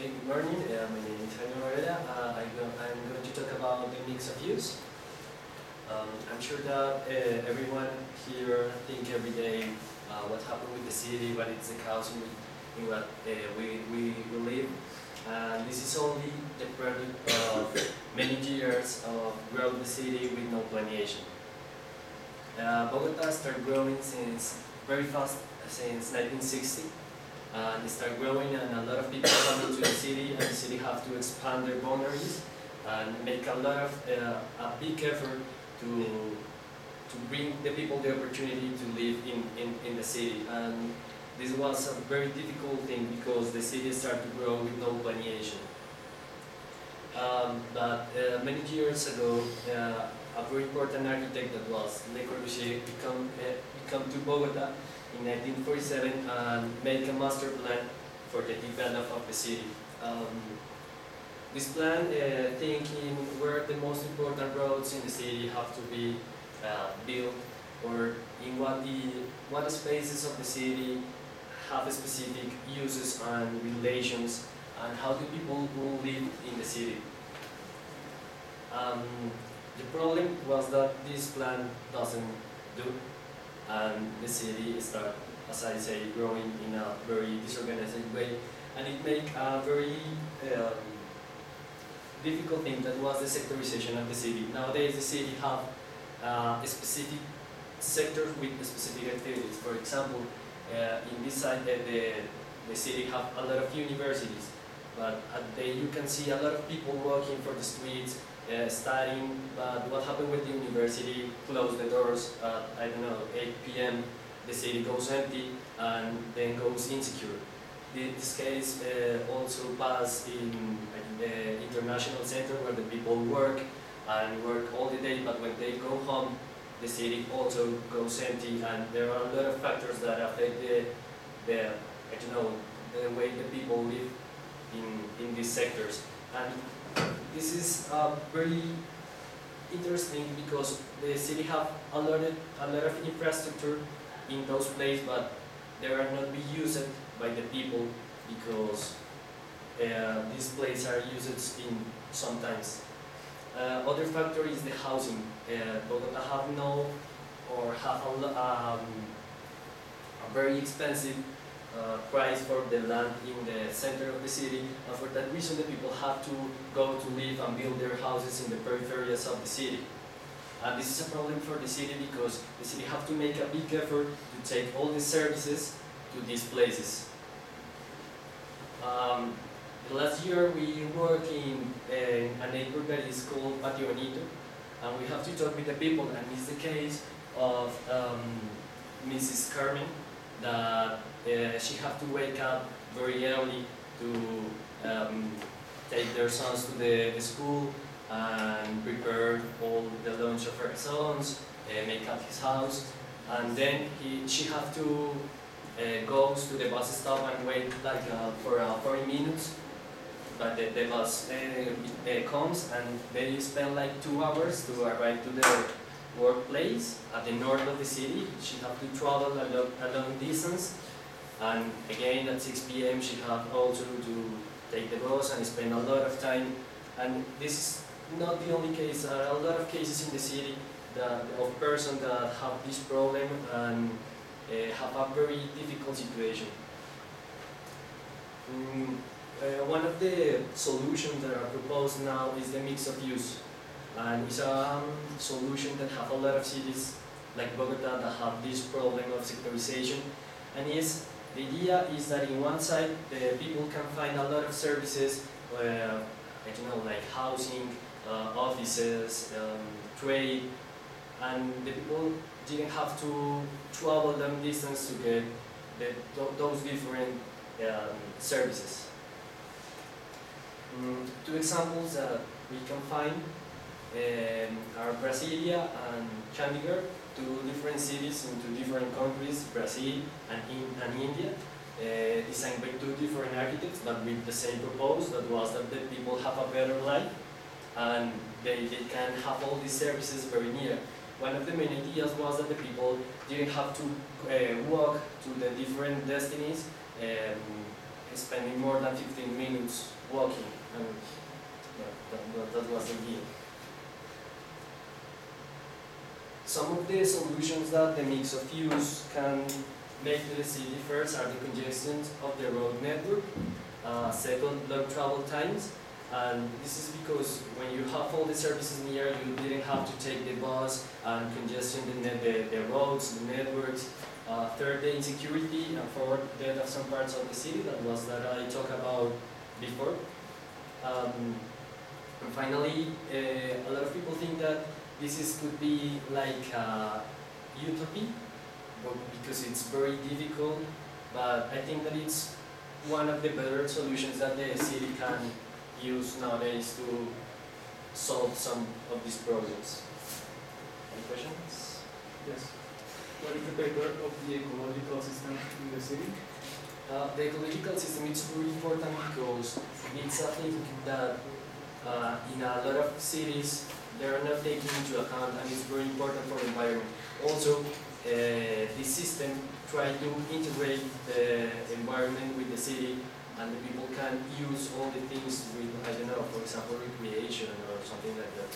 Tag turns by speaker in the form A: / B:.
A: good morning. My name is Jaime Morera. I'm going to talk about the mix of use. I'm sure that everyone here think every day what happened with the city, what is the cause in what we live. And this is only the product of many years of growing the city with no planning. Bogota started growing since very fast since 1960. They start growing and a lot of people come into the city and the city have to expand their boundaries and make a lot of a big effort to bring the people the opportunity to live in the city. And this was a very difficult thing because the city started to grow with no planning. But many years ago, a very important architect that was Le Corbusier come to Bogota in 1947 and make a master plan for the development of the city. This plan thinking where the most important roads in the city have to be built, or in what spaces of the city have specific uses and relations, and how do people who live in the city. The problem was that this plan doesn't do, and the city started, as I say, growing in a very disorganized way, and it made a very difficult thing that was the sectorization of the city. Nowadays the city have specific sectors with specific activities. For example, in this side the city have a lot of universities, but you can see a lot of people walking for the streets, studying, but what happened with the university closed the doors at, I don't know, 8 p.m. The city goes empty and then goes insecure. This case also passed in the international center where the people work and work all the day, but when they go home, the city also goes empty, and there are a lot of factors that affect the way the people live in these sectors. And this is very interesting because the city have a lot of infrastructure in those places, but they are not be used by the people because these places are used in sometimes. Other factor is the housing. Bogota have no or have a very expensive price for the land in the center of the city, and for that reason the people have to go to live and build their houses in the peripheries of the city. And this is a problem for the city because the city have to make a big effort to take all the services to these places. Last year we worked in a neighborhood that is called Patio Bonito, and we have to talk with the people, and it's the case of Mrs. Carmen, that she have to wake up very early to take their sons to the school and prepare all the lunch of her sons, make up his house, and then she have to go to the bus stop and wait like for 40 minutes, but the bus comes and they spend like 2 hours to arrive to their workplace at the north of the city. She have to travel a long distance, and again at 6 p.m. she have also to take the bus and spend a lot of time. And this is not the only case. There are a lot of cases in the city of persons that have this problem and have a very difficult situation. One of the solutions that are proposed now is the mix of use, and it's a solution that have a lot of cities like Bogota that have this problem of sectorization. And the idea is that in one side the people can find a lot of services, like housing, offices, trade, and the people didn't have to travel long distance to get those different services. Two examples that we can find are Brasilia and Chandigarh, two different cities in two different countries, Brazil and India, designed by two different architects but with the same purpose, that was that the people have a better life and they can have all these services very near. One of the main ideas was that the people didn't have to walk to the different destinies spending more than 15 minutes walking, and that was the deal. Some of the solutions that the mix of use can make to the city first are the congestion of the road network, second, long travel times, and this is because when you have all the services near, you didn't have to take the bus and congestion the roads, the networks. Third, the insecurity, and fourth, death of some parts of the city, that I talked about before. And finally, a lot of people think that this could be like a utopia, because it's very difficult, but I think that it's one of the better solutions that the city can use nowadays to solve some of these problems. Any questions?
B: Yes. What is the paper of the ecological system in the city?
A: The ecological system is really important because it's a thing that in a lot of cities they are not taking into account, and it's very important for the environment. Also, this system tries to integrate the environment with the city, and the people can use all the things with, I don't know, for example, recreation or something like that.